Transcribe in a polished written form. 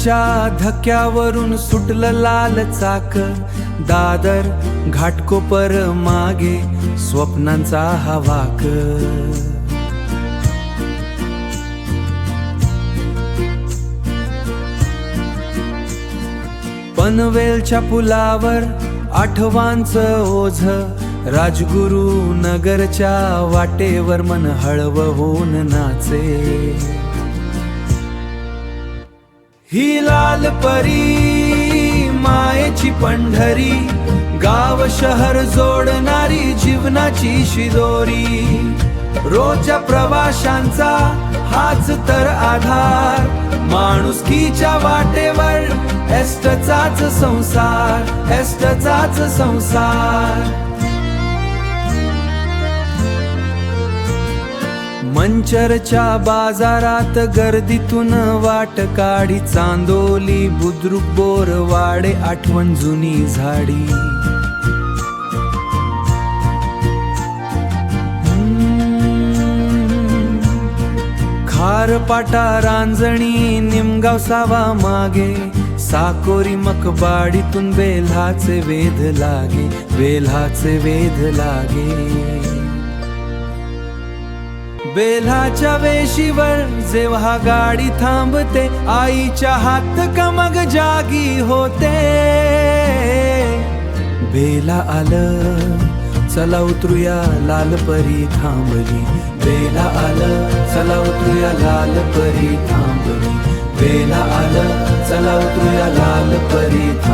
मेट्रोच्या धक्क्यावरून सुटलं लाल चाक, दादर घाटकोपर मागे स्वप्नांचा हा वाक. पनवेलच्या पुलावर आठवांचं ओझ, राजगुरू नगरच्या वाटेवर मन हळवं होऊन नाचे. ही लाल परी मायेची पंढरी, गाव शहर जोडणारी जीवनाची शिदोरी. रोजच्या प्रवाशांचा हाच तर आधार, माणुसकीच्या वाटेवर एसटचाच संसार, एसटचाच संसार. मंचरच्या बाजारात गर्दीतून वाट काढी, चांदोली बुद्रुक बोरवाडे आठवण जुनी झाडी. खारपाटा रांजणी निमगाव सावा मागे, साकोरी मकबाडीतून बेल्हाचे वेध लागे, बेल्हाचे वेध लागे. बेल्हाच्या वेशीवर जेव्हा गाडी थांबते, आईच्या हात का मग जागी होते. बेला आलं चला उतरूया, लाल परी थांबली. बेला आलं चला उतरूया, लाल परी थांबली. बेला आलं चला उतरूया, लाल परी थांबली.